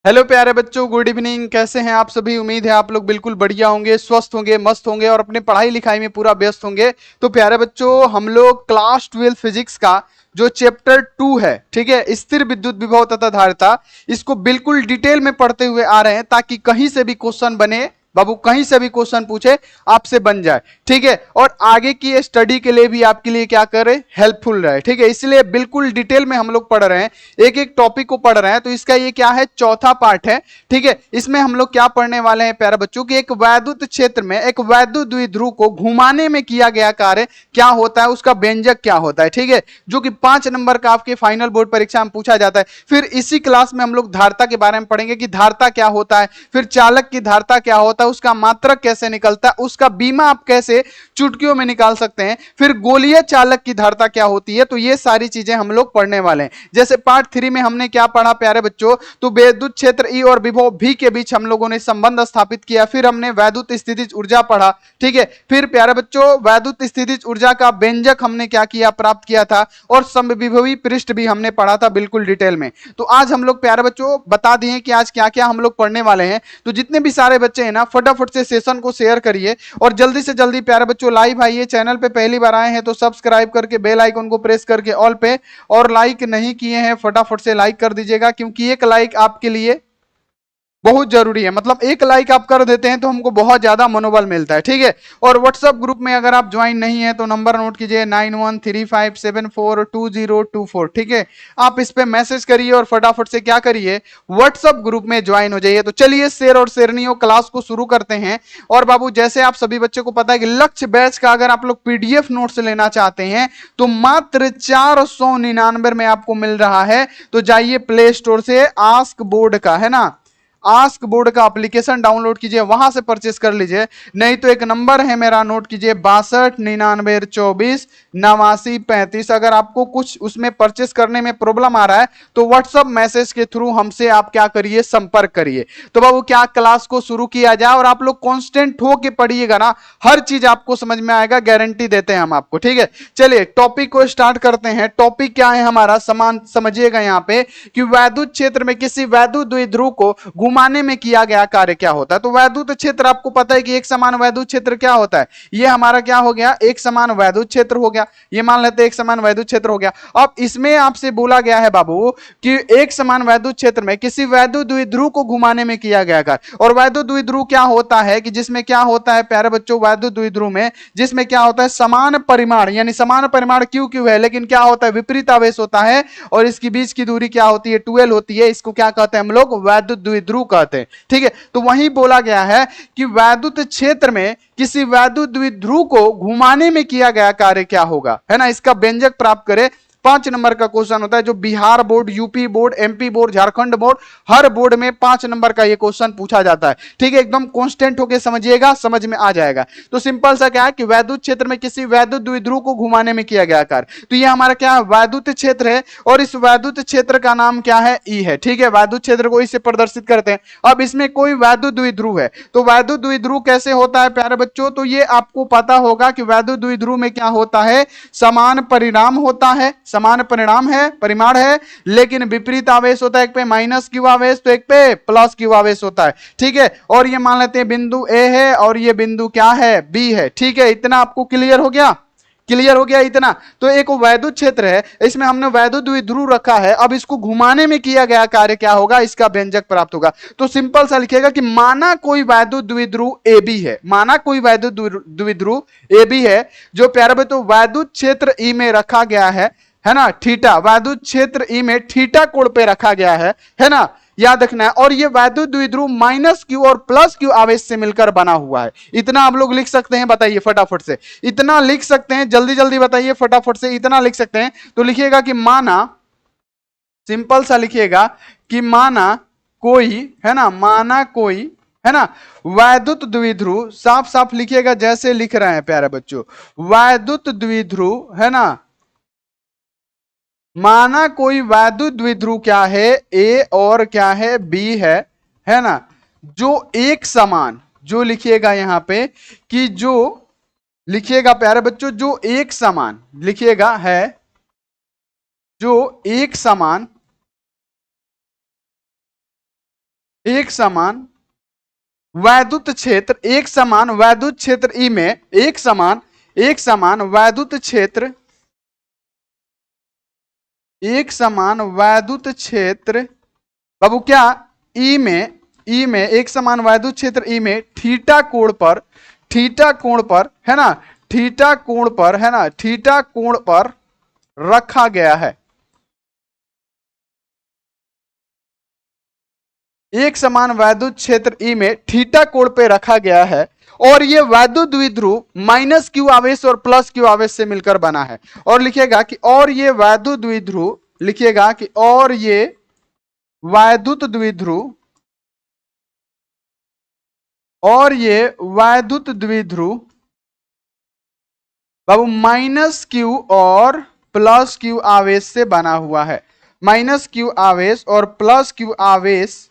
Hello प्यारे बच्चों, good evening. कैसे हैं आप सभी? उम्मीद है आप लोग बिल्कुल बढ़िया होंगे, स्वस्थ होंगे, मस्त होंगे और अपने पढ़ाई लिखाई में पूरा व्यस्त होंगे। तो प्यारे बच्चों, हम लोग क्लास 12 फिजिक्स का जो चैप्टर 2 है, ठीक है, स्थिर विद्युत विभव तथा धारिता, इसको बिल्कुल डिटेल में पढ़ते हुए आ रहे हैं ताकि कहीं से भी क्वेश्चन बने बाबू, कहीं से भी क्वेश्चन पूछे आपसे बन जाए, ठीक है। और आगे की स्टडी के लिए भी आपके लिए क्या करे, हेल्पफुल रहे, ठीक है। इसलिए बिल्कुल डिटेल में हम लोग पढ़ रहे हैं, एक एक टॉपिक को पढ़ रहे हैं। तो इसका ये क्या है, चौथा पार्ट है, ठीक है। इसमें हम लोग क्या पढ़ने वाले हैं प्यारे बच्चों की, एक वैद्युत क्षेत्र में एक वैद्युत द्विध्रुव को घुमाने में किया गया कार्य क्या होता है, उसका व्यंजक क्या होता है, ठीक है, जो कि 5 नंबर का आपके फाइनल बोर्ड परीक्षा में पूछा जाता है। फिर इसी क्लास में हम लोग धारता के बारे में पढ़ेंगे कि धारता क्या होता है, फिर चालक की धारता क्या होता है, उसका मात्रक कैसे निकलता है, उसका बीमा आप कैसे चुटकियों में निकाल सकते हैं, फिर गोलीय चालक की धारता क्या होती है। तो ये सारी चीजें हम लोग पढ़ने वाले हैं। जैसे पार्ट 3 में हमने क्या पढ़ा प्यारे बच्चों, तो वैद्युत क्षेत्र ई और विभव भी के बीच हम लोगों ने संबंध स्थापित किया। फिर हमने वैद्युत स्थितिज ऊर्जा पढ़ा, ठीक है। फिर प्यारे बच्चों, वैद्युत स्थितिज ऊर्जा का व्यंजक हमने क्या किया, प्राप्त किया था। और समविभवी पृष्ठ भी हमने पढ़ा था बिल्कुल डिटेल में। तो आज हम लोग प्यारे बच्चों बता दिए कि आज क्या क्या हम लोग पढ़ने वाले हैं। तो जितने भी सारे बच्चे हैं ना, फटाफट से सेशन को शेयर करिए और जल्दी से जल्दी प्यारे बच्चों लाइव आइए। चैनल पे पहली बार आए हैं तो सब्सक्राइब करके बेल आइकन को प्रेस करके ऑल पे, और लाइक नहीं किए हैं फटाफट से लाइक कर दीजिएगा, क्योंकि एक लाइक आपके लिए बहुत जरूरी है। मतलब एक लाइक आप कर देते हैं तो हमको बहुत ज्यादा मनोबल मिलता है, ठीक है। और व्हाट्सएप ग्रुप में अगर आप ज्वाइन नहीं है तो नंबर नोट कीजिए 9135742024, ठीक है। आप इस पे मैसेज करिए और फटाफट से क्या करिए, व्हाट्सएप ग्रुप में ज्वाइन हो जाइए। तो चलिए शेर और शेरनियों क्लास को शुरू करते हैं। और बाबू, जैसे आप सभी बच्चों को पता है कि लक्ष्य बैच का अगर आप लोग पीडीएफ नोट्स लेना चाहते हैं तो मात्र 499 में आपको मिल रहा है। तो जाइए प्ले स्टोर से आस्क बोर्ड का, है ना, आस्क बोर्ड का एप्लीकेशन डाउनलोड कीजिए, वहां से परचेस कर लीजिए। नहीं तो एक नंबर है मेरा, नोट कीजिए 6299248935। अगर आपको कुछ उसमें परचेस करने में प्रॉब्लम आ रहा है तो व्हाट्सएप मैसेज के थ्रू हमसे आप क्या करिए, संपर्क करिए। तो बाबू, क्या क्लास को शुरू किया जाए और आप लोग कॉन्स्टेंट होके पढ़िएगा ना, हर चीज आपको समझ में आएगा, गारंटी देते हैं हम आपको, ठीक है। चलिए टॉपिक को स्टार्ट करते हैं। टॉपिक क्या है हमारा, समान समझिएगा यहाँ पे कि वैद्युत क्षेत्र में किसी वैद्युत द्विध्रुव को घुमाने में किया गया कार्य क्या होता है। तो वैद्युत क्षेत्र आपको पता है कि एक समान वैद्युत क्षेत्र क्या होता है, ये हमारा क्या हो गया, एक समान वैद्युत क्षेत्र हो गया। ये मान लेते हैं एक समान वैद्युत क्षेत्र हो गया। अब इसमें आपसे बोला गया है बाबू कि एक समान वैद्युत क्षेत्र में किसी वैद्युत द्विध्रुव को घुमाने में किया गया कार्य। और वैद्युत द्विध्रुव क्या होता है कि जिसमें क्या होता है प्यारे बच्चों, वैद्युत द्विध्रुव में जिसमें क्या होता है, समान परिमाण, यानी समान परिमाण क्यू क्यू है, लेकिन क्या होता है, विपरीत आवेश होता है। और इसकी बीच की दूरी क्या होती है, 12 होती है। इसको क्या कहते हैं हम लोग, वैद्युत द्विध्रुव कहते हैं, ठीक है। तो वहीं बोला गया है कि वैद्युत क्षेत्र में किसी वैद्युत द्विध्रुव को घुमाने में किया गया कार्य क्या होगा, है ना, इसका व्यंजक प्राप्त करें। 5 नंबर का क्वेश्चन होता है, जो Bihar board, UP board, MP board, Jharkhand board, हर बोर्ड में 5 नंबर का ये क्वेश्चन पूछा जाता है, ठीक है। एकदम कॉन्स्टेंट होकर समझिएगा, समझ में आ जाएगा। तो सिंपल सा क्या है कि वैद्युत क्षेत्र में किसी वैद्युत द्विध्रुव को घुमाने में किया गया कार्य। तो ये हमारा क्या है, वैद्युत क्षेत्र है। और इस वैद्युत क्षेत्र का नाम क्या है, ई है, ठीक है। वैद्युत क्षेत्र को इससे प्रदर्शित करते हैं। अब इसमें कोई वैद्युत द्विध्रुव है, तो वैद्युत द्विध्रुव कैसे होता है प्यारे बच्चों, तो ये आपको पता होगा कि वैद्युत द्विध्रुव में क्या होता है, समान परिणाम होता है, समान परिणाम है, परिमाण है, लेकिन विपरीत आवेश होता है। एक पे माइनस क्यू आवेश तो एक पे प्लस क्यू आवेश होता है, ठीक है। और ये मान लेते हैं बिंदु ए है और ये बिंदु क्या है, बी है, ठीक है। इतना आपको क्लियर हो गया, क्लियर हो गया इतना। तो एक वैद्युत क्षेत्र है, इसमें हमने वैद्युत द्विध्रुव रखा है। अब इसको घुमाने में किया गया कार्य क्या होगा, इसका व्यंजक प्राप्त होगा। तो सिंपल सा लिखिएगा कि माना कोई वैद्युत द्विध्रुव ए बी है, माना कोई वैद्युत द्विध्रुव ए बी है, जो प्यारे बच्चों वैद्युत क्षेत्र ई में रखा गया है ना, थीटा, वैद्युत क्षेत्र ई में थीटा कोण पे रखा गया है ना, याद रखना है। और ये वैद्युत द्विध्रुव माइनस क्यू और प्लस क्यू आवेश से मिलकर बना हुआ है। इतना आप लोग लिख सकते हैं, बताइए फटाफट से, इतना लिख सकते हैं, जल्दी जल्दी बताइए फटाफट से, इतना लिख सकते हैं। तो लिखिएगा कि माना, सिंपल सा लिखिएगा कि माना कोई, है ना, माना कोई, है ना, वैद्युत द्विध्रुव, साफ साफ लिखिएगा जैसे लिख रहे हैं प्यारे बच्चों, वैद्युत द्विध्रुव, है ना, माना कोई वैद्युत द्विध्रुव क्या है, ए और क्या है, बी है ना, जो एक समान, जो लिखिएगा यहां पे कि जो लिखिएगा प्यारे बच्चों, जो एक समान लिखिएगा है, जो एक समान एक समान वैद्युत क्षेत्र, एक समान वैद्युत क्षेत्र ई में, एक समान वैद्युत क्षेत्र, एक समान वैद्युत क्षेत्र बाबू क्या, ई में एक समान वैद्युत क्षेत्र ई में थीटा कोण पर है ना, थीटा कोण पर है ना, थीटा कोण पर रखा गया है। एक समान वैद्युत क्षेत्र ई में थीटा कोण पे रखा गया है और ये वैद्युत द्विध्रुव माइनस क्यू आवेश और प्लस क्यू आवेश से मिलकर बना है। और लिखिएगा कि और ये वैद्युत द्विध्रुव, लिखिएगा कि और ये वैद्युत द्विध्रुव, और ये वैद्युत द्विध्रुव बाबू माइनस क्यू और प्लस क्यू आवेश से बना हुआ है। माइनस क्यू आवेश और प्लस क्यू आवेश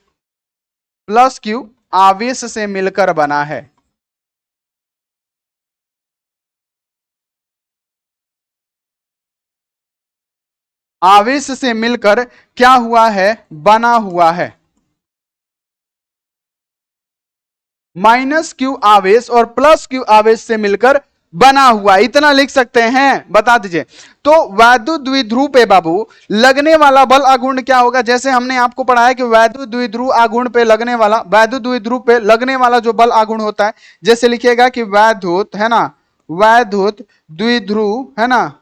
से मिलकर बना है। आवेश से मिलकर क्या हुआ है, बना हुआ है। माइनस क्यू आवेश और प्लस क्यू आवेश से मिलकर बना हुआ, इतना लिख सकते हैं, बता दीजिए। तो वैद्युत द्विध्रुव पे बाबू लगने वाला बल आघूर्ण क्या होगा, जैसे हमने आपको पढ़ाया कि वैद्युत द्विध्रुव आघूर्ण पे लगने वाला, वैद्युत द्विध्रुव पे लगने वाला जो बल आघूर्ण होता है, जैसे लिखिएगा कि वैद्युत है ना, वैद्युत द्विध्रुव है ना,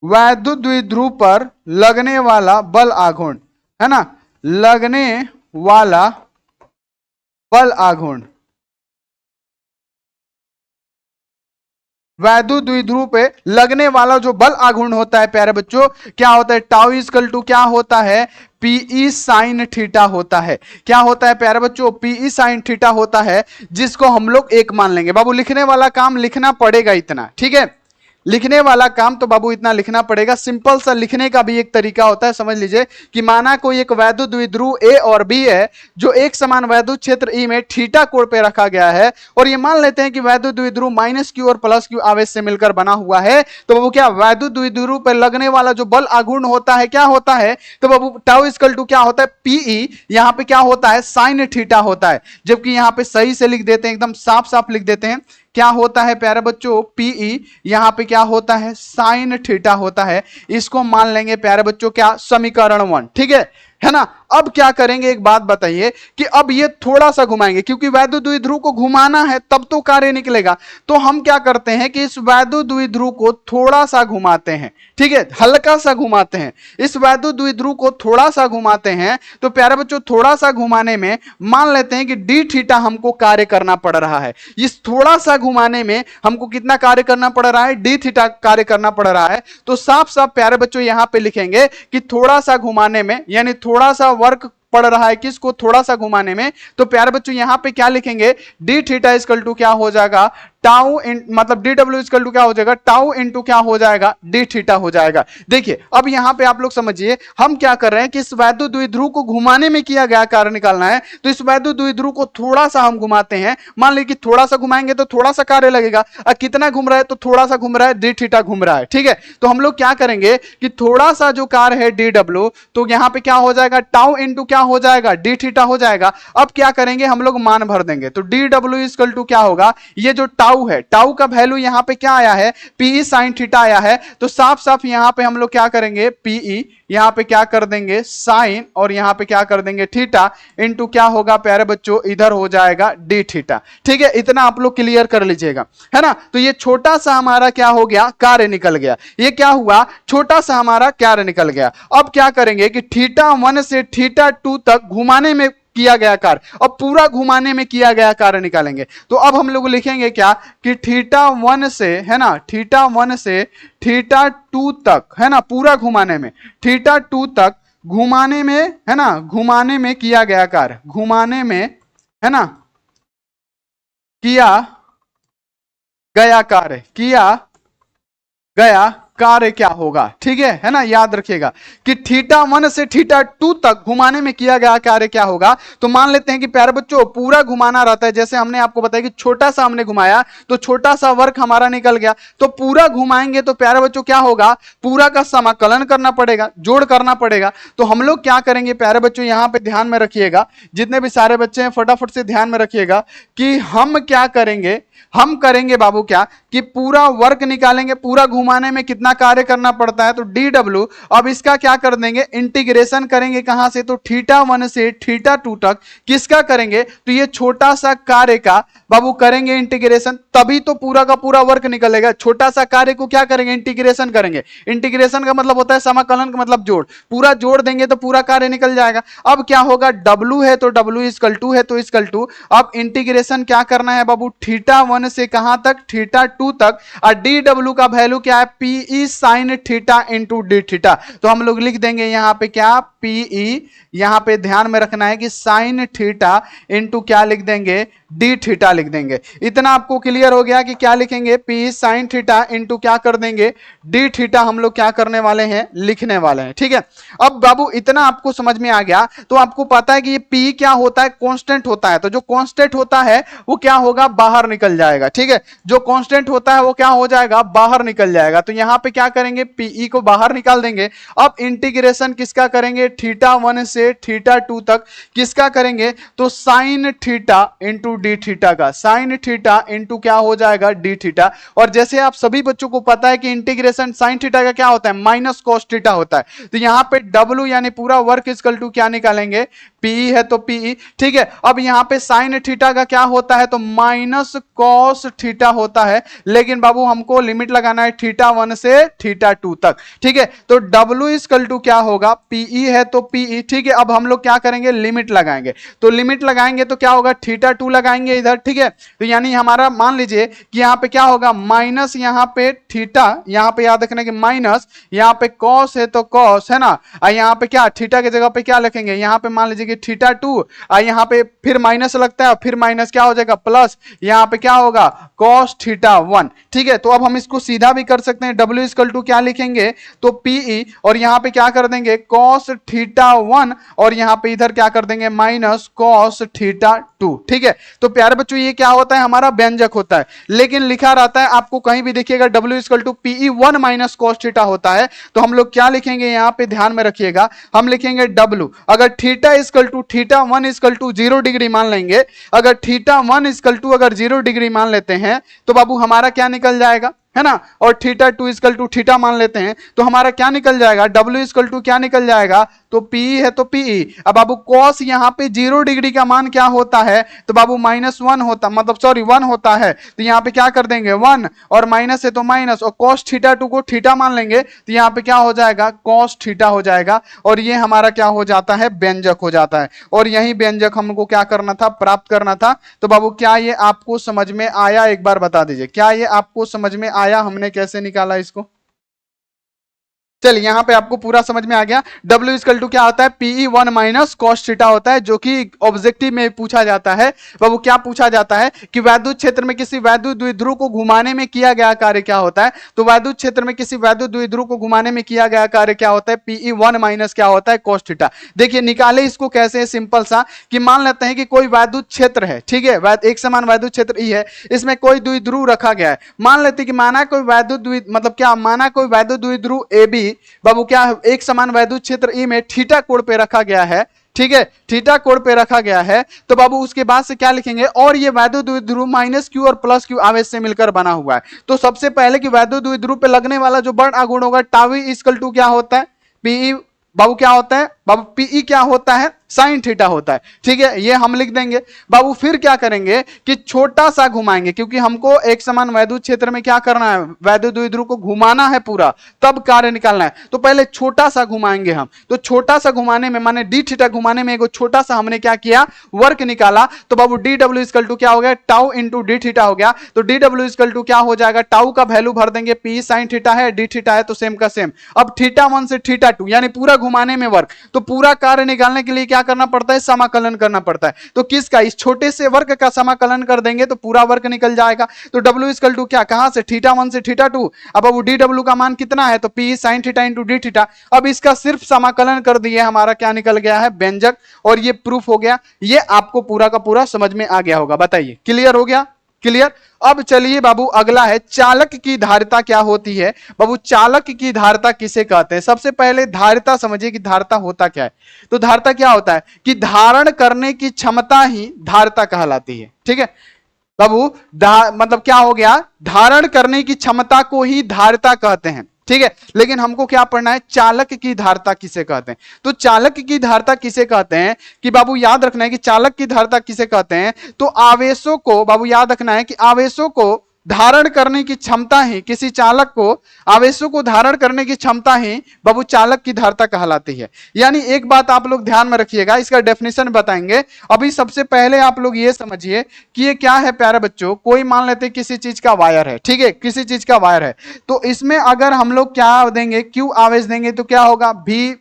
वैद्युत द्विध्रुव पर लगने वाला बल आघूर्ण है ना, लगने वाला बल आघूर्ण, वैद्युत द्विध्रुव पे लगने वाला जो बल आघूर्ण होता है प्यारे बच्चों, क्या होता है, टाउ इक्वल टू क्या होता है, पीई साइन थीटा होता है। क्या होता है प्यारे बच्चों, पीई साइन थीटा होता है, जिसको हम लोग एक मान लेंगे। बाबू लिखने वाला काम लिखना पड़ेगा इतना, ठीक है, लिखने वाला काम तो बाबू इतना लिखना पड़ेगा। सिंपल सा लिखने का भी एक तरीका होता है, समझ लीजिए कि माना कोई एक वैद्युत द्विध्रुव ए और बी है जो एक समान वैद्युत क्षेत्र ई में थीटा कोण पे रखा गया है, और ये मान लेते हैं कि वैद्युत द्विध्रुव माइनस क्यू और प्लस क्यू आवेश से मिलकर बना हुआ है। तो बाबू क्या, वैद्युत द्विध्रुव पर लगने वाला जो बल आघूर्ण होता है क्या होता है, तो बाबू टाउ इक्वल टू क्या होता है, पीई, यहां पे क्या होता है, साइन थीटा होता है। जबकि यहां पे सही से लिख देते हैं, एकदम साफ साफ लिख देते हैं, क्या होता है प्यारे बच्चों, पीई, यहां पे क्या होता है, साइन थीटा होता है। इसको मान लेंगे प्यारे बच्चों क्या, समीकरण 1, ठीक है ना। अब क्या करेंगे, एक बात बताइए कि अब ये थोड़ा सा घुमाएंगे, क्योंकि वैद्युत द्विध्रुव को घुमाना है तब तो कार्य निकलेगा। तो हम क्या करते हैं कि इस वैद्युत द्विध्रुव को थोड़ा सा घुमाते हैं, ठीक है, हल्का सा घुमाते हैं, इस वैद्युत द्विध्रुव को थोड़ा सा घुमाते हैं। तो प्यारे बच्चों थोड़ा सा घुमाने में मान लेते हैं कि डी थीटा हमको कार्य करना पड़ रहा है। इस थोड़ा सा घुमाने में हमको कितना कार्य करना पड़ रहा है, डी थीटा कार्य करना पड़ रहा है। तो साफ साफ प्यारे बच्चों यहां पे लिखेंगे कि थोड़ा सा घुमाने में, यानी थोड़ा सा वर्क पड़ रहा है किसको, थोड़ा सा घुमाने में। तो प्यारे बच्चों यहां पे क्या लिखेंगे, डी थीटा इक्वल टू क्या हो जाएगा, टाउ मतलब डी डब्ल्यू इक्वल टू क्या हो जाएगा, टाउ इंटू क्या हो जाएगा, डी थीटा हो जाएगा। देखिए अब यहां पे आप लोग समझिए हम क्या कर रहे हैं कि इस वैद्युत द्विध्रुव को घुमाने में किया गया कार्य निकालना है। तो इस वैद्युत द्विध्रुव को थोड़ा सा हम घुमाते हैं, मान लीजिए कि थोड़ा सा घुमाएंगे तो थोड़ा सा कार्य लगेगा, और कितना घूम रहा है, तो थोड़ा सा घूम रहा है, डी थीटा घूम रहा है, ठीक है। तो हम लोग क्या करेंगे कि थोड़ा सा जो कार्य है डी डब्ल्यू, तो यहां पे क्या हो जाएगा, टाउ इंटू क्या हो जाएगा, डी थीटा हो जाएगा। अब क्या करेंगे, हम लोग मान भर देंगे। तो डी डब्ल्यू इक्वल टू क्या होगा, ये जो टाउ है, टाउ का वैल्यू यहां पे क्या आया है, पीई साइन थीटा आया है। तो साफ साफ यहां पे हम लोग क्या करेंगे, पीई यहां पे क्या कर देंगे साइन, और यहां पे क्या कर देंगे थीटा, इनटू क्या होगा प्यारे बच्चों, इधर हो जाएगा डी थीटा, ठीक है। इतना आप लोग क्लियर कर लीजिएगा, है ना। तो ये छोटा सा हमारा क्या हो गया, कार्य निकल गया। ये क्या हुआ, छोटा सा हमारा कार्य निकल गया। अब क्या करेंगे कि थीटा 1 से थीटा 2 तक घुमाने में किया गया कार्य, अब पूरा घुमाने में किया गया कार्य निकालेंगे। तो अब हम लोग लिखेंगे क्या कि थीटा 1 से है ना, थीटा 1 से थीटा 2 तक है ना, पूरा घुमाने में, थीटा 2 तक घुमाने में है ना, घुमाने में किया गया कार्य, घुमाने में है ना किया गया कार्य, किया गया कार्य क्या होगा। ठीक है ना, याद रखिएगा कि θ1 से θ2 तक घुमाने में किया गया कार्य क्या होगा। तो मान लेते हैं कि प्यारे बच्चों पूरा घुमाना रहता है, जैसे हमने आपको बताया कि छोटा सा हमने घुमाया तो छोटा सा वर्क हमारा निकल गया, तो पूरा घुमाएंगे तो प्यारे बच्चों क्या होगा, पूरा का समाकलन करना पड़ेगा, जोड़ करना पड़ेगा। तो हम लोग क्या करेंगे प्यारे बच्चों, यहां पे ध्यान में रखिएगा, जितने भी सारे बच्चे हैं फटाफट से ध्यान में रखिएगा कि हम क्या करेंगे, हम करेंगे बाबू क्या कि पूरा वर्क निकालेंगे, पूरा घुमाने में कितना कार्य करना पड़ता है तो dw। अब इसका क्या कर देंगे, इंटीग्रेशन करेंगे कहां से, तो θ1 से θ2 तक किसका करेंगे, तो ये छोटा सा कार्य का बाबू करेंगे इंटीग्रेशन, तभी तो पूरा का पूरा वर्क निकलेगा। छोटा सा कार्य को क्या करेंगे, इंटीग्रेशन करेंगे। इंटीग्रेशन का मतलब होता है समाकलन का मतलब जोड़, पूरा जोड़ देंगे तो पूरा कार्य निकल जाएगा। अब क्या होगा, w है तो w इक्वल टू है तो इक्वल टू, अब इंटीग्रेशन क्या करना है बाबू, θ1 से कहां तक, θ2 तक, और dw का वैल्यू क्या है, pe sin theta into D theta. तो हम लोग लिख देंगे यहां पे क्या, pe, यहां पे ध्यान में रखना है कि sin थीटा इंटू क्या लिख देंगे, डी थीटा लिख देंगे। इतना आपको क्लियर हो गया कि क्या लिखेंगे, पी साइन थीटा इंटू क्या कर देंगे, डी थीटा हम लोग क्या करने वाले हैं, लिखने वाले हैं। ठीक है, अब बाबू इतना आपको समझ में आ गया तो आपको पता है कि ये पी क्या होता है, कांस्टेंट होता है। तो जो कांस्टेंट होता है वो क्या होगा, बाहर निकल जाएगा। ठीक है, जो कांस्टेंट होता है वो क्या हो जाएगा, बाहर निकल जाएगा। तो यहां पे क्या करेंगे, पीई को बाहर निकाल देंगे। अब इंटीग्रेशन किसका करेंगे, θ1 से θ2 तक किसका करेंगे, तो sine theta into D theta का, साइन थीटा इंटू क्या हो जाएगा, डी थीटा। और जैसे आप सभी बच्चों को पता है कि इंटीग्रेशन साइन थीटा का क्या होता है, माइनस कॉस थीटा होता है। तो यहां पे W यानी पूरा वर्क इक्वल टू क्या निकालेंगे, पीई है तो पीई। ठीक है, अब यहां पे साइन थीटा का क्या होता है, तो माइनस कॉस थीटा होता है, लेकिन बाबू हमको लिमिट लगाना है θ1 से θ2 तक। ठीक है, तो W इक्वल टू क्या होगा, पीई है तो पीई। ठीक है, अब हम लोग क्या करेंगे, लिमिट लगाएंगे। तो लिमिट लगाएंगे तो क्या होगा, θ2 लगाएंगे इधर। ठीक है, तो यानी हमारा मान लीजिए कि यहां पे क्या होगा, माइनस यहां पे थीटा, यहां पे याद रखना कि माइनस, यहां पे कॉस है तो कॉस है ना, और यहां पे क्या, थीटा की जगह पे क्या लिखेंगे, यहां पे मान लीजिए कि θ2, और यहां पे फिर माइनस लगता है, फिर माइनस क्या हो जाएगा, प्लस, यहां पे क्या होगा, cos θ1। ठीक है, तो अब हम इसको सीधा भी कर सकते हैं, W इक्वल टू क्या लिखेंगे, तो PE, और यहां पे क्या कर देंगे, cos θ1, और यहां पे इधर क्या कर देंगे, माइनस cos θ2। ठीक है, तो प्यारे बच्चों ये क्या होता है, हमारा व्यंजक होता है, लेकिन लिखा रहता है आपको कहीं भी देखिएगा W equal to PE1 minus cos θ होता है। तो हम लोग क्या लिखेंगे, यहां पे ध्यान में रखिएगा, हम लिखेंगे W, अगर theta equal to θ1 equal to 0 degree मान लेंगे, अगर θ1 इक्वल टू अगर 0 डिग्री मान लेते हैं तो बाबू हमारा क्या निकल जाएगा, है ना, और θ2 इक्वल टू थीटा मान लेते हैं तो हमारा क्या निकल जाएगा, W इक्वल टू क्या निकल जाएगा, तो PE है तो PE। अब बाबू cos यहाँ पे 0 डिग्री का मान क्या होता है, तो बाबू -1 होता, मतलब सॉरी 1 होता है। तो यहाँ पे क्या कर देंगे 1, और माइनस है तो माइनस, और cos θ2 को थीटा मान लेंगे तो यहाँ पे क्या हो जाएगा, cos थीटा हो जाएगा। और ये हमारा क्या हो जाता है, व्यंजक हो जाता है। और यही व्यंजक हमको क्या करना था, प्राप्त करना था। तो बाबू क्या ये आपको समझ में आया, एक बार बता दीजिए, क्या ये आपको समझ में आया, हमने कैसे निकाला इसको। चलिए यहां पे आपको पूरा समझ में आ गया। W इक्वल टू क्या होता है, PE1 माइनस cos थीटा होता है, जो कि ऑब्जेक्टिव में पूछा जाता है। बाबू क्या पूछा जाता है कि वैद्युत क्षेत्र में किसी वैद्युत द्विध्रुव को घुमाने में किया गया कार्य क्या होता है। तो वैद्युत क्षेत्र में किसी वैद्युत द्विध्रुव को घुमाने में किया गया कार्य क्या होता है, PE1 माइनस क्या होता है, cos थीटा। देखिए निकाले इसको कैसे, सिंपल सा कि मान लेते हैं कि कोई वैद्युत क्षेत्र है, ठीक है, एक समान वैद्युत क्षेत्र ई है, इसमें कोई द्विध्रुव रखा गया है। मान लेते हैं कि माना कोई वैद्युत मतलब क्या, माना कोई वैद्युत द्विध्रुव AB बाबू क्या एक समान वैद्युत क्षेत्र ई में थीटा कोण पे रखा गया है। ठीक है, थीटा कोण पे रखा गया है। तो बाबू उसके बाद से क्या लिखेंगे, और ये वैद्युत द्विध्रुव माइनस क्यू और प्लस क्यू आवेश से मिलकर बना हुआ है। तो सबसे पहले कि वैद्युत द्विध्रुव पे लगने वाला जो बड़ आघूर्ण होगा टावी इक्वल टू क्या होता है, पीई। बाबू क्या होता है, बाबू पीई क्या होता है, साइन थीटा होता है। ठीक है, ये हम लिख देंगे। बाबू फिर क्या करेंगे कि छोटा सा घुमाएंगे, क्योंकि हमको एक समान वैद्युत क्षेत्र में क्या करना है, वैद्युत द्विध्रुव को घुमाना है पूरा, तब कार्य निकालना है। तो पहले छोटा सा घुमाएंगे हम। तो छोटा सा घुमाने में माने डी थीटा घुमाने में एक छोटा सा हमने क्या किया, वर्क निकाला। तो बाबू डी डब्ल्यू इक्वल टू क्या हो गया, टाउ इंटू डी थीटा हो गया। तो डी डब्ल्यू इक्वल टू क्या हो जाएगा, टाउ का वैल्यू भर देंगे, पी साइन थीटा है, डी थीटा है तो सेम का सेम। अब θ1 से θ2 यानी पूरा घुमाने में वर्क, तो पूरा कार्य निकालने के लिए क्या करना पड़ता है, समाकलन करना पड़ता है। तो किसका, इस छोटे से वर्ग का समाकलन कर देंगे तो पूरा वर्ग निकल जाएगा। तो W इक्वल टू क्या, कहां से, θ1 से θ2। अब वो dw का मान कितना है, तो P sin θ इंटू d θ। अब इसका सिर्फ समाकलन कर दिए, हमारा क्या निकल गया है, व्यंजक, और ये प्रूफ हो गया। ये आपको पूरा का पूरा समझ में आ गया होगा, बताइए क्लियर हो गया, क्लियर। अब चलिए बाबू अगला है, चालक की धारिता क्या होती है। बाबू चालक की धारिता किसे कहते हैं, सबसे पहले धारिता समझिए कि धारिता होता क्या है। तो धारिता क्या होता है कि धारण करने की क्षमता ही धारिता कहलाती है, ठीक है बाबू। मतलब क्या हो गया, धारण करने की क्षमता को ही धारिता कहते हैं, ठीक है। लेकिन हमको क्या पढ़ना है, चालक की धारिता किसे कहते हैं। तो चालक की धारिता किसे कहते हैं कि बाबू याद रखना है कि चालक की धारिता किसे कहते हैं। तो आवेशों को, बाबू याद रखना है कि आवेशों को धारण करने की क्षमता ही, किसी चालक को आवेशों को धारण करने की क्षमता ही बाबू चालक की धारिता कहलाती है। यानी एक बात आप लोग ध्यान में रखिएगा, इसका डेफिनेशन बताएंगे। अभी सबसे पहले आप लोग ये समझिए कि ये क्या है प्यारे बच्चों। कोई मान लेते किसी चीज का वायर है, ठीक है, किसी चीज का वायर है, तो इसमें अगर हम लोग क्या देंगे, क्यू आवेश देंगे, तो क्या होगा, भी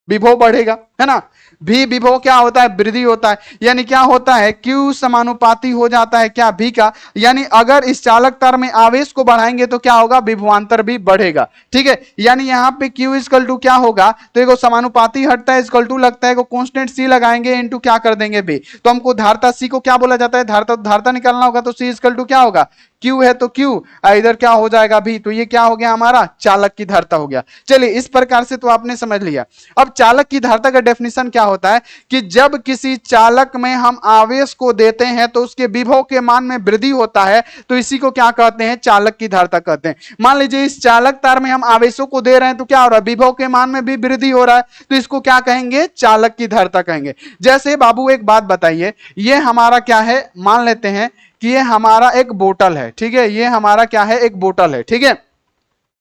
विभव बढ़ेगा, है ना। भी विभव क्या होता है, वृद्धि होता है। यानी क्या होता है, Q समानुपाती हो जाता है क्या, V का। यानी अगर इस चालक तार में आवेश को बढ़ाएंगे तो क्या होगा, विभवांतर भी बढ़ेगा, ठीक है। यानी यहाँ पे Q इक्वल टू क्या होगा, तो एक समानुपाती हटता है, इक्वल टू लगता है, कांस्टेंट C लगाएंगे, इनटू क्या कर देंगे V। तो हमको धारिता C को क्या बोला जाता है, धारिता निकालना होगा। तो C इक्वल टू क्या होगा, Q है तो Q, इधर क्या हो जाएगा भी, तो ये क्या हो गया हमारा, चालक की धारिता हो गया। चलिए इस प्रकार से तो आपने समझ लिया। अब चालक की धारिता का डेफिनेशन क्या होता है कि जब किसी चालक में हम आवेश को देते हैं तो उसके विभव के मान में वृद्धि होता है, तो इसी को क्या कहते हैं, चालक की धारिता कहते हैं। मान लीजिए इस चालक तार में हम आवेशों को दे रहे हैं तो क्या हो रहा है, विभव के मान में भी वृद्धि हो रहा है, तो इसको क्या कहेंगे, चालक की धारिता कहेंगे। जैसे बाबू एक बात बताइए, ये हमारा क्या है, मान लेते हैं कि ये हमारा एक बोतल है, ठीक है, ये हमारा क्या है, एक बोतल है, ठीक है।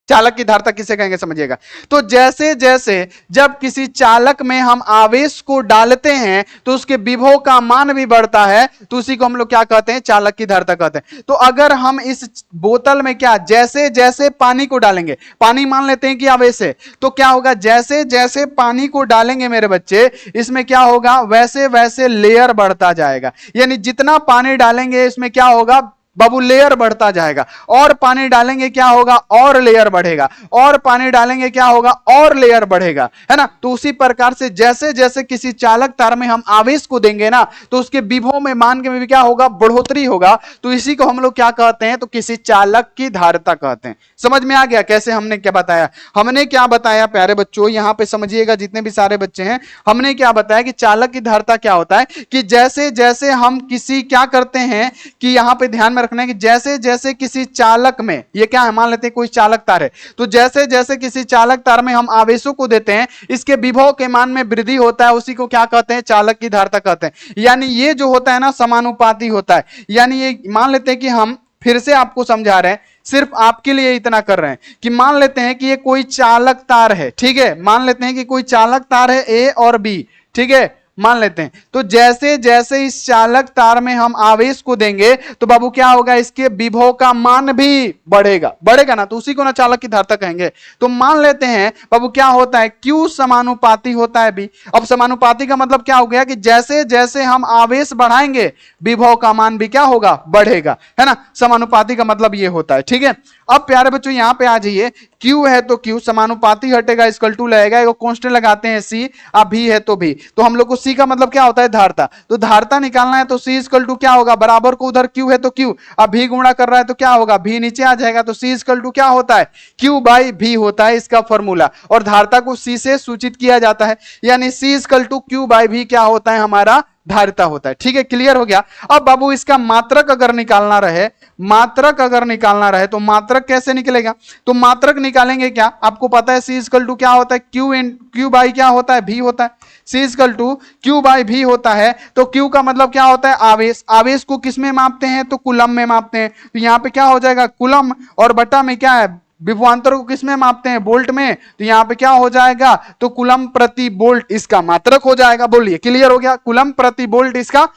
चालक की धारिता किसे कहेंगे समझिएगा। तो जैसे जैसे जब किसी चालक में हम आवेश को डालते हैं तो उसके विभव का मान भी बढ़ता है, तो उसी को हम लोग क्या कहते हैं, चालक की धारिता कहते हैं। तो अगर हम इस बोतल में क्या, जैसे जैसे पानी को डालेंगे, पानी मान लेते हैं कि आवेश है, तो क्या होगा, जैसे जैसे पानी को डालेंगे मेरे बच्चे, इसमें क्या होगा, वैसे वैसे लेयर बढ़ता जाएगा। यानी जितना पानी डालेंगे इसमें क्या होगा बाबू, लेयर बढ़ता जाएगा। और पानी डालेंगे क्या होगा, और लेयर बढ़ेगा, और पानी डालेंगे क्या होगा, और लेयर बढ़ेगा, है ना। तो उसी प्रकार से जैसे जैसे किसी चालक तार में हम आवेश को देंगे ना, तो उसके विभव में मान के में भी क्या होगा, बढ़ोतरी होगा। तो इसी को हम लोग क्या कहते हैं, तो किसी चालक की धारिता कहते हैं। समझ में आ गया कैसे हमने क्या बताया, हमने क्या बताया प्यारे बच्चों, यहां पे समझिएगा जितने भी सारे बच्चे हैं, हमने क्या बताया कि चालक की धारिता क्या होता है कि जैसे जैसे हम किसी क्या करते हैं कि यहां पे ध्यान में रखना है कि जैसे जैसे किसी चालक में, ये क्या है, मान लेते हैं कोई चालक तार है, तो जैसे जैसे किसी चालक तार में हम आवेशों को देते हैं, इसके विभव के मान में वृद्धि होता है, उसी को क्या कहते हैं, चालक की धारिता कहते हैं। यानी ये जो होता है ना, समानुपाती होता है। यानी ये मान लेते हैं कि हम फिर से आपको समझा रहे हैं, सिर्फ आपके लिए इतना कर रहे हैं कि मान लेते हैं कि ये कोई चालक तार है, ठीक है, मान लेते हैं कि कोई चालक तार है A और B, ठीक है, मान लेते हैं। तो जैसे जैसे इस चालक तार में हम आवेश को देंगे तो बाबू क्या होगा, इसके विभव का मान भी बढ़ेगा, बढ़ेगा ना, तो उसी को ना चालक की धारिता कहेंगे। तो मान लेते हैं बाबू क्या होता है, Q समानुपाती होता है B। अब समानुपाती का मतलब क्या हो गया कि जैसे जैसे हम आवेश बढ़ाएंगे विभव का मान भी क्या होगा, बढ़ेगा, है ना। समानुपाती का मतलब ये होता है, ठीक है। अब प्यारे बच्चों यहां पे आ जाइए, Q है तो Q समानुपाती हटेगा, इक्वल टू लगेगा, एक कांस्टेंट लगाते हैं C, अब V है तो V, तो हम लोग को C का मतलब क्या होता है, धारिता। तो धारिता निकालना है तो C इक्वल टू क्या होगा, बराबर को उधर Q है तो Q, अब V गुणा कर रहा है तो क्या होगा, V नीचे आ जाएगा, तो C इक्वल टू क्या होता है, Q बाई V होता है इसका फॉर्मूला। और धारिता को C से सूचित किया जाता है, यानी C equal to Q by V क्या होता है, हमारा धारिता होता है, ठीक है, क्लियर हो गया। अब बाबू इसका मात्रक अगर निकालना रहे, मात्रक अगर निकालना रहे तो मात्रक कैसे निकलेगा, तो मात्रक निकालेंगे क्या, आपको पता है C इक्वल टू क्या होता है, Q बाई क्या होता है, V होता है। C equal to Q by V होता है, तो Q का मतलब क्या होता है, आवेश। आवेश को किस में मापते हैं, तो कूलम में मापते हैं। तो यहाँ पे क्या हो जाएगा, कूलम, और बटा में क्या है, विभवांतर को किस में मापते हैं, बोल्ट में, तो यहां पे क्या हो जाएगा, तो कूलम प्रति बोल्ट इसका मात्रक हो जाएगा। बोलिए क्लियर हो गया, कूलम प्रति बोल्ट इसका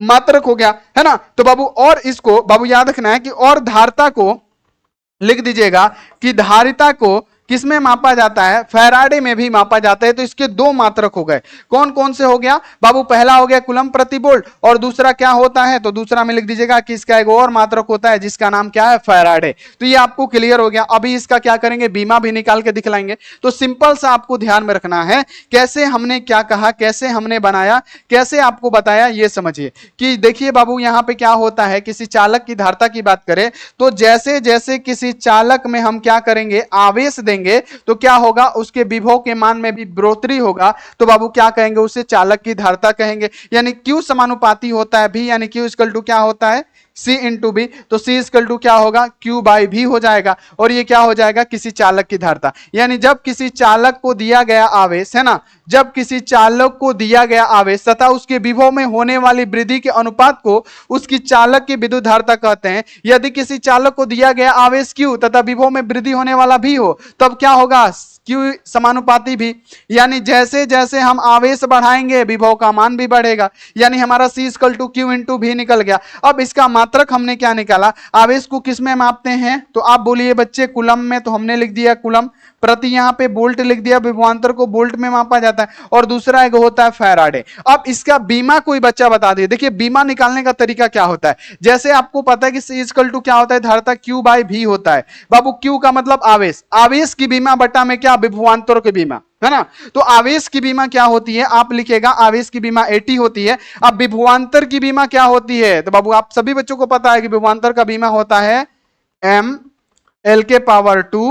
मात्रक हो गया, है ना। तो बाबू और इसको बाबू याद रखना है कि और धारिता को लिख दीजिएगा कि धारिता को किसमें मापा जाता है? फैराडे में भी मापा जाता है। तो इसके दो मात्रक हो गए। कौन कौन से हो गया बाबू? पहला हो गया कूलम प्रति वोल्ट, और दूसरा क्या होता है? तो दूसरा में लिख दीजिएगा कि इसका एक और मात्रक होता है जिसका नाम क्या है? फैराडे। तो ये आपको क्लियर हो गया। अभी इसका क्या करेंगे? बीमा भी निकाल के दिखलाएंगे। तो सिंपल सा आपको ध्यान में रखना है, कैसे हमने क्या कहा, कैसे हमने बनाया, कैसे आपको बताया, ये समझिए कि देखिए बाबू यहां पे क्या होता है, किसी चालक की धारिता की बात करें तो जैसे जैसे किसी चालक में हम क्या करेंगे? आवेश देंगे तो क्या होगा? उसके विभव के मान में भी बढ़ोतरी होगा। तो बाबू क्या कहेंगे? उसे चालक की धारिता कहेंगे। यानी Q समानुपाती होता है भी, यानी Q इक्वल टू क्या होता है? C into B. तो C इक्वल टू क्या होगा? Q बाई भी हो जाएगा। और ये क्या हो जाएगा? किसी चालक की धारिता। यानी जब किसी चालक को दिया गया आवेश है ना, जब किसी चालक को दिया गया आवेश तथा उसके विभव में होने वाली वृद्धि के अनुपात को उसकी चालक की विद्युत धारिता कहते हैं। यदि किसी चालक को दिया गया आवेश Q तथा विभव में वृद्धि होने वाला भी हो, तब क्या होगा? Q समानुपाती भी। यानी जैसे जैसे हम आवेश बढ़ाएंगे विभव का मान भी बढ़ेगा। यानी हमारा C equal to Q into भी निकल गया। अब इसका मात्रक हमने क्या निकाला? आवेश को किस में मापते हैं? तो आप बोलिए बच्चे कूलम में, तो हमने लिख दिया कूलम प्रति, यहां पे वोल्ट लिख दिया, विभवांतर को वोल्ट में मापा जाता है। और दूसरा एक होता है फैराडे। अब इसका बीमा कोई बच्चा बता दिए। देखिए बीमा निकालने का तरीका क्या होता है? जैसे आपको पता है कि C इक्वल टू क्या होता है? धारिता Q बाई भी होता है। बाबू Q का मतलब आवेश, आवेश की बीमा बटा में क्या? विभवांतर की बीमा, है ना। तो आवेश की बीमा क्या होती है? आप लिखेगा आवेश की बीमा 80 होती है। अब विभवांतर की बीमा क्या होती है? तो बाबू आप सभी बच्चों को पता है कि विभवांतर का बीमा होता है m l के पावर 2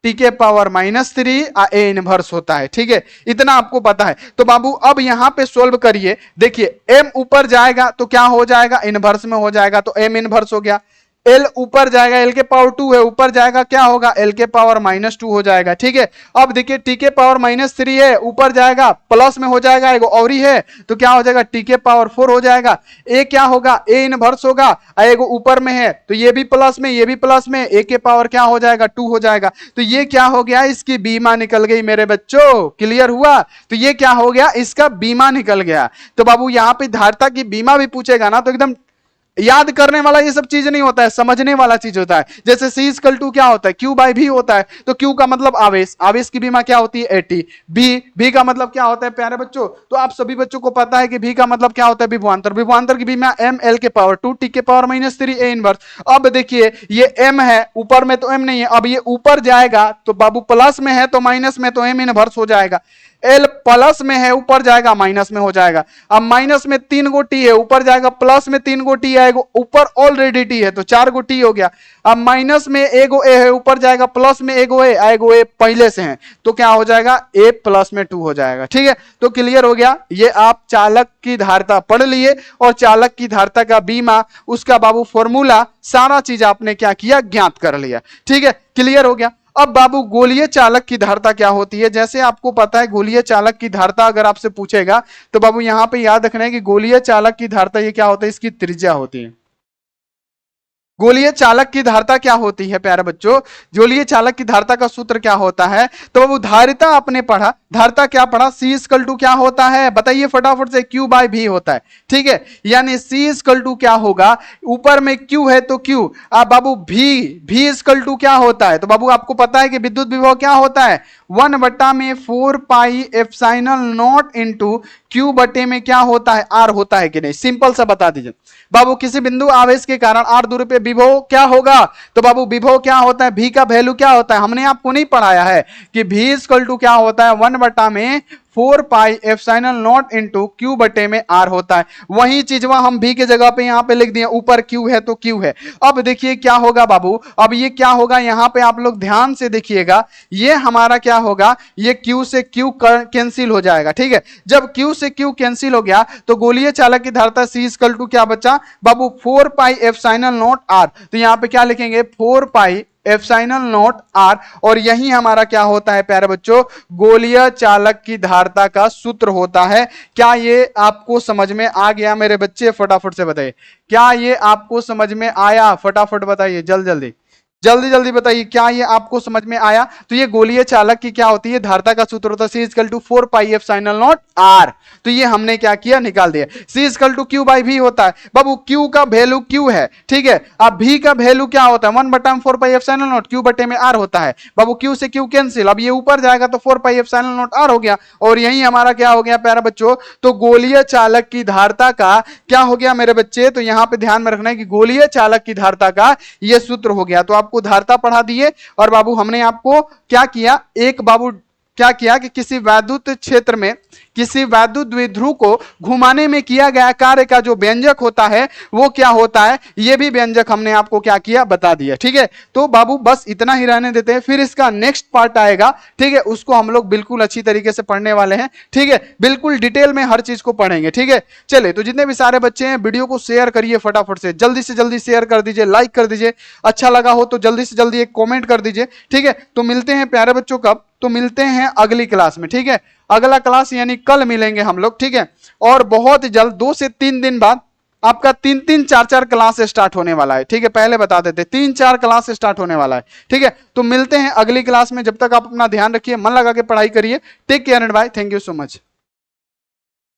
t के पावर -3 a इनवर्स होता है। ठीक है, इतना आपको पता है। तो बाबू अब यहां पे सोल्व करिए। देखिए m ऊपर जाएगा तो क्या हो जाएगा? इनवर्स में हो जाएगा, तो m इनवर्स हो गया। L ऊपर जाएगा, L के पावर 2 है, ऊपर जाएगा क्या होगा? L के पावर -2 हो जाएगा। ठीक है, अब देखिए T के पावर -3 है, ऊपर जाएगा प्लस में हो जाएगा, एगो और ही है तो क्या हो जाएगा? T के पावर 4 हो जाएगा। A क्या होगा? A इनवर्स होगा, एगो ऊपर में है तो ये भी प्लस में, ये भी प्लस में, A के पावर क्या हो जाएगा? 2 हो जाएगा। तो ये क्या हो गया? इसकी बीमा निकल गई मेरे बच्चों। क्लियर हुआ? तो ये क्या हो गया? इसका बीमा निकल गया। तो बाबू यहां पे धारिता की बीमा भी पूछेगा ना तो एकदम याद करने वाला ये सब चीज नहीं होता है, समझने वाला चीज होता है। जैसे C इक्वल टू क्या होता है? Q बाई भी होता है। तो Q का मतलब आवेश, आवेश की बीमा क्या होती है? 80। भी का मतलब क्या होता है प्यारे बच्चों? तो आप सभी बच्चों को पता है कि भी का मतलब क्या होता है? विभवांतर। विभवांतर की बीमा m l के पावर 2 t के पावर -3 a इनवर्स। अब देखिए ये m है, ऊपर में तो m नहीं है। अब ये ऊपर जाएगा तो बाबू प्लस में है तो माइनस में, तो m इनवर्स हो जाएगा। L प्लस में है, ऊपर जाएगा माइनस में हो जाएगा। अब माइनस में 3 गो टी है, ऊपर जाएगा प्लस में 3 गो टी आएगा, ऊपर ऑलरेडी टी है तो 4 गो टी हो गया। अब माइनस में एगो ए है, ऊपर जाएगा प्लस में एगो ए, आएगो ए पहले से है तो क्या हो जाएगा? ए प्लस में 2 हो जाएगा। ठीक है, तो क्लियर हो गया। ये आप चालक की धारिता पढ़ लिए और चालक की धारिता का बीमा, उसका बाबू फॉर्मूला, सारा चीज आपने क्या किया? ज्ञात कर लिया। ठीक है, क्लियर हो गया। अब बाबू गोलीय चालक की धारिता क्या होती है? जैसे आपको पता है गोलीय चालक की धारिता अगर आपसे पूछेगा तो बाबू यहां पे याद रखना है कि गोलीय चालक की धारिता ये क्या होता है? इसकी त्रिज्या होती है। गोलीय चालक की धारिता क्या होती है प्यारे बच्चों? गोलीय चालक की धारिता का सूत्र क्या होता है? तो बाबू धारिता आपने पढ़ा, धारिता क्या पढ़ा? C इक्वल टू क्या होता है? बताइए फटाफट से। Q बाई भी होता है। ठीक है, यानी C इक्वल टू क्या होगा? ऊपर में Q है तो Q। अब बाबू भी इक्वल टू क्या होता है? तो बाबू आपको पता है कि विद्युत विभव क्या होता है? 1/4 pi epsilon not into Q बटे में क्या होता है? R होता है कि नहीं? सिंपल सा बता दीजिए बाबू। किसी बिंदु आवेश के कारण R दूरी पे विभव क्या होगा? तो बाबू विभव क्या होता है? V का वैल्यू क्या होता है? हमने आपको नहीं पढ़ाया है कि V इक्वल टू क्या होता है? 1/4 pi epsilon not into Q बटे में R होता है। वही चीज वह हम V के जगह पे यहाँ पे लिख दिए, ऊपर Q है तो Q है। अब देखिए क्या होगा बाबू? अब ये क्या होगा? यहाँ पे आप लोग ध्यान से देखिएगा, ये हमारा क्या होगा? ये Q से Q कैंसिल हो जाएगा। ठीक है, जब Q से Q कैंसिल हो गया तो गोलीय चालक की धारिता C इक्वल टू क्या बचा बाबू? 4 पाई एप्सिलॉन नॉट R। तो यहाँ पे क्या लिखेंगे? 4 पाई एप्सिलॉन नॉट R। और यही हमारा क्या होता है प्यारे बच्चों? गोलीय चालक की धारिता का सूत्र होता है। क्या ये आपको समझ में आ गया मेरे बच्चे? फटाफट से बताइए, क्या ये आपको समझ में आया? फटाफट बताइए, जल्दी जल्दी। जल्दी जल्दी बताइए क्या ये आपको समझ में आया? तो ये गोलीय चालक की क्या होती है, धारता का सूत्र होता है C equal to 4 pi epsilon naught R। तो ये हमने क्या किया, निकाल दिया। C equal to Q by V होता है बाबू, Q का वैल्यू Q है, ठीक है। अब V का वैल्यू क्या होता है, 1 बटा 4 pi epsilon not Q बटे में R होता है बाबू। Q से Q कैंसिल, अब ये ऊपर जाएगा तो 4 pi epsilon naught R हो गया, और यही हमारा क्या हो गया प्यारा बच्चों, तो गोलीय चालक की धारता का क्या हो गया मेरे बच्चे, तो यहां पे ध्यान में रखना है कि गोलीय चालक की धारता का ये सूत्र हो गया। तो आपको धारता पढ़ा दिए, और बाबू हमने आपको क्या किया, एक बाबू क्या किया कि किसी वैद्युत क्षेत्र में किसी वैद्युत द्विध्रुव को घुमाने में किया गया कार्य का जो व्यंजक होता है वो क्या होता है, ये भी व्यंजक हमने आपको क्या किया, बता दिया, ठीक है। तो बाबू बस इतना ही रहने देते हैं, फिर इसका नेक्स्ट पार्ट आएगा, ठीक है, उसको हम लोग बिल्कुल अच्छी तरीके से पढ़ने वाले हैं, ठीक है, बिल्कुल डिटेल में हर चीज को पढ़ेंगे, ठीक है। चलिए, तो जितने भी सारे बच्चे हैं वीडियो को शेयर करिए फटाफट से जल्दी शेयर कर दीजिए, लाइक कर दीजिए, अच्छा लगा हो तो जल्दी से जल्दी एक कॉमेंट कर दीजिए, ठीक है। तो मिलते हैं प्यारे बच्चों कब, तो मिलते हैं अगली क्लास में, ठीक है। अगला क्लास यानी कल मिलेंगे हम लोग, ठीक है। और बहुत जल्द 2 से 3 दिन बाद आपका 3-4 क्लास स्टार्ट होने वाला है, ठीक है। पहले बता देते 3-4 क्लास स्टार्ट होने वाला है, ठीक है। तो मिलते हैं अगली क्लास में, जब तक आप अपना ध्यान रखिए, मन लगा के पढ़ाई करिए। Take care and bye, thank you so much.